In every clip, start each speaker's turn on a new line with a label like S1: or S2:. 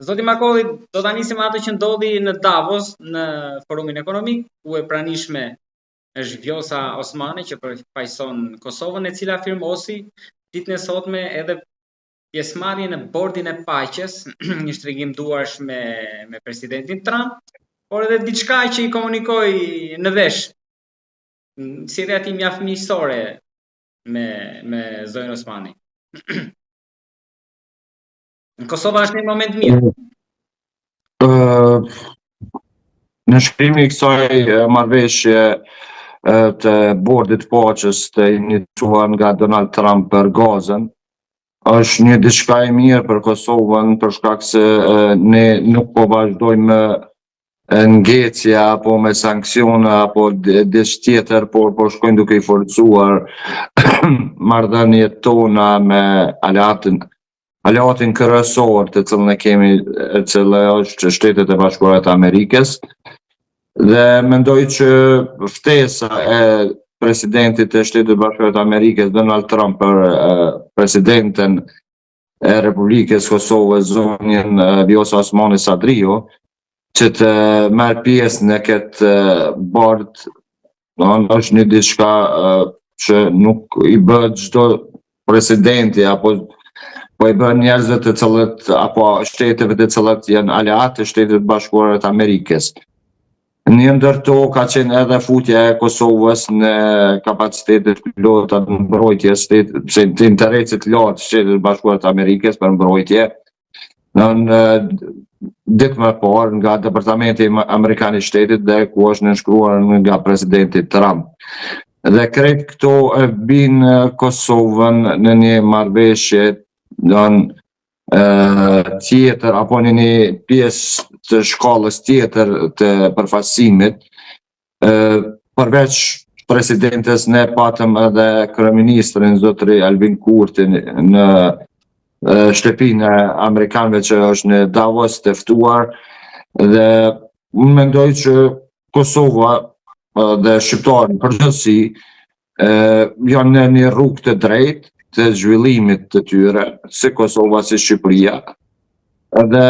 S1: Zoti Makolli, do ta nisim atë që ndodhi në Davos në forumin ekonomik, ku e pranishme është Vjosa Osmani që përfaqëson Kosovën, e cila afirmosi ditën e sotme edhe pjesëmarrje në bordin e paqes, një shtregim duarsh me presidentin Trump, por edhe diçka që i komunikoi në vesh. Sjellja e tij mjaft miqësore me zonën Osmani. Në Kosova është një moment mirë.
S2: Në shkrimi i kësaj marrëveshje të bordit paqes të iniciuar nga Donald Trump për Gazën, është një diçka e mirë për Kosovën, për shkak se ne nuk po vazhdojmë ngecja apo me sanksione apo diçka tjetër, por po shkojnë duke i forcuar marrëdhëniet tona me aleatin kryesor të cilën e kemi, e cila është Shtetet e Bashkuara të Amerikës, dhe mendoj që ftesa e presidentit të Shtetit të Bashkuara të Amerikës, Donald Trump, për presidenten e Republikës Kosovës, zonjën Vjosa Osmani Sadrio, që të merr pjesë në këtë bord, është një diçka që nuk i bëhet çdo presidenti apo po i bën njerëzve të cilët apo shteteve të cilat janë aleatë të Shtetit të Bashkuara të Amerikës. Një ndër to ka qenë edhe futja e Kosovës në kapacitetet pilota të mbrojtjes, të interesit lartë të Shtetit të Bashkuara të Amerikës për mbrojtje. Në ditë më parë nga Departamenti Amerikan i Shtetit dhe ku është nënshkruar nga presidenti Trump. Dhe krejt këto e binë Kosovën në një marrëveshje tjetër apo në një pjesë të shkallës tjetër të përfaqësimit. Përveç presidentes ne patëm edhe kryeministrin zotëri Albin Kurti në shtëpinë e amerikanëve që është në Davos të ftuar, dhe mendoj që Kosova dhe shqiptarët përgjithësi janë në një rrugë të drejtë të zhvillimit të tyre, si Kosova, si Shqipëria. Dhe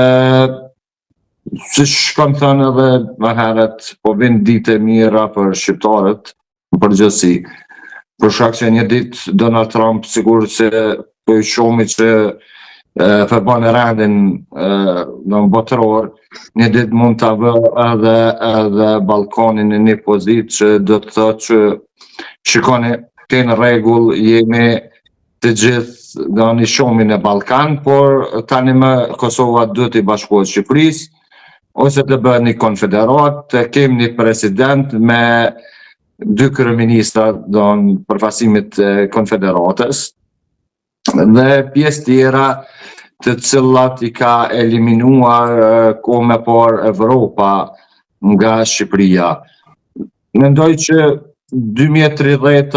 S2: siç kam thënë edhe më herët, po vinë ditë mira për shqiptarët në përgjithësi. Për shkak se një ditë Donald Trump sigur se po i shohmi që përbën rendin në botëror, një ditë mund të vë edhe Ballkanin në një pozitë që do të thotë që shikoni, kemi rregull, jemi të gjithë do një shohmi në Ballkan, por tani më Kosova duhet i bashkohet Shqipërisë, ose të bëhet një konfederat, të kemi një president me dy kryeministra do në përfaqësimit të konfederatës, dhe pjesë tjera të cilat i ka eliminuar kohë më parë Evropa nga Shqipëria. Mendoj që 2030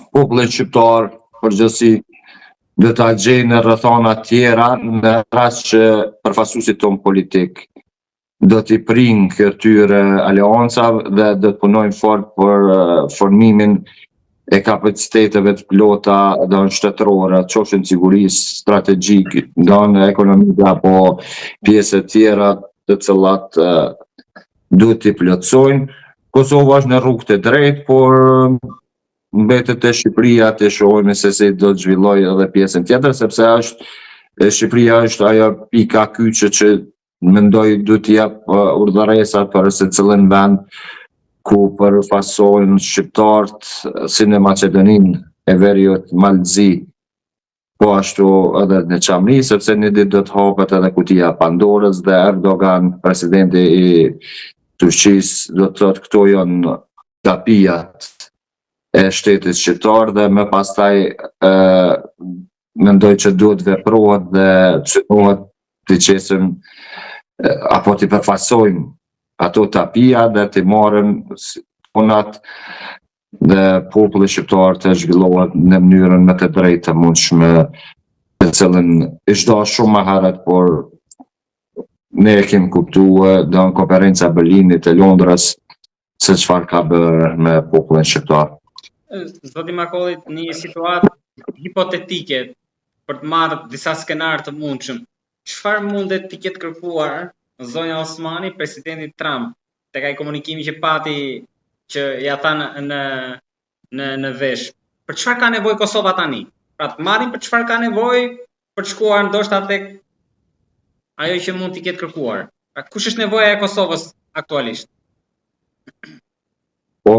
S2: populli shqiptar përgjithësi do ta gjejë në rrethana tjera në rast që përfaqësuesit tonë politik do t'i prinë këtyre aleancave dhe do të punojnë fort për formimin e kapaciteteve të plota shtetërore, qofshin sigurisë strategjike, ekonomike apo pjesë tjera të cilat duhet t'i plotësojnë. Kosova është në rrugë të drejtë, por mbetet e Shqipëria të shohim se si do të zhvillojë edhe pjesën tjetër, sepse Shqipëria është ajo pika kyçe që mendoj duhet t'i jap urdhëresa për secilin vend ku përfaqësohen shqiptarët si në Maqedoninë e Veriut, Malzi, po ashtu edhe në Çamri, sepse një ditë do të hapet edhe kutia e Pandorës dhe Erdogan, presidenti i Turqisë, do të thotë këto janë tapijat e shtetit shqiptar dhe më pastaj mendoj që duhet veprohet dhe synohet të qesim apo të përfaqësojmë ato tapija dhe të marrin punat dhe populli shqiptar të zhvillohet në mënyrën më të drejtë të mundshme, të cilën ishte dashur shumë më herët, por ne e kemi kuptuar në konferenca e Berlinit e Londrës se çfarë ka bërë me popullin shqiptar.
S1: Zoti Makolli, një situatë hipotetike për të marrë disa skenar të mundshëm. çfarë mundet të ketë kërkuar zonja Osmani presidentit Trump tek ai komunikimi që pati që ja tha në vesh. Për çfarë ka nevojë Kosova tani? Pra të marrin për çfarë ka nevojë për të shkuar ndoshta tek ajo që mund të ketë kërkuar. Pra kush është nevoja e Kosovës aktualisht?
S2: Po,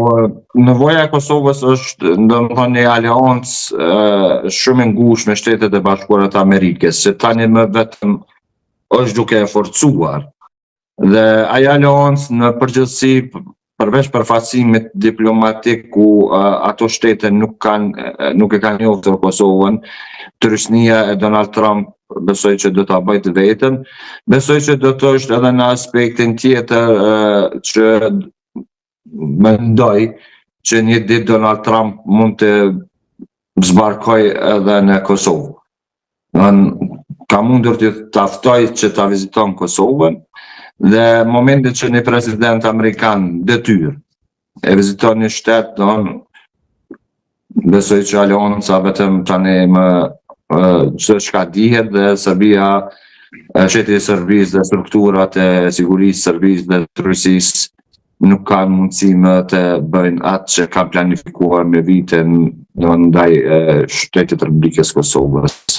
S2: nevoja e Kosovës është domethënë një aleancë shumë e ngushtë me Shtetet e Bashkuara të Amerikës, që tani më vetëm është duke e forcuar. Dhe ajo aleancë në përgjithësi, përveç përfaqësimit diplomatik ku ato shtete nuk e kanë njohur Kosovën, Tyrësnia e Donald Trump besoj që do ta bëjë vetëm, besoj që do të është edhe në aspektin tjetër që mendoj që një ditë Donald Trump mund të zbarkoj edhe në Kosovë. Ka mundur të taftoj që ta viziton Kosovën, dhe momentin që një president amerikan detyrë e viziton një shtet, besoj që aleanca vetëm tani më çdo çka dihet dhe Serbia, shteti i Serbisë dhe strukturat e sigurisë Serbisë dhe të Rusisë nuk kanë mundësi më të bëjnë atë që kanë planifikuar në vitin ndaj Shtetit të Republikës Kosovës.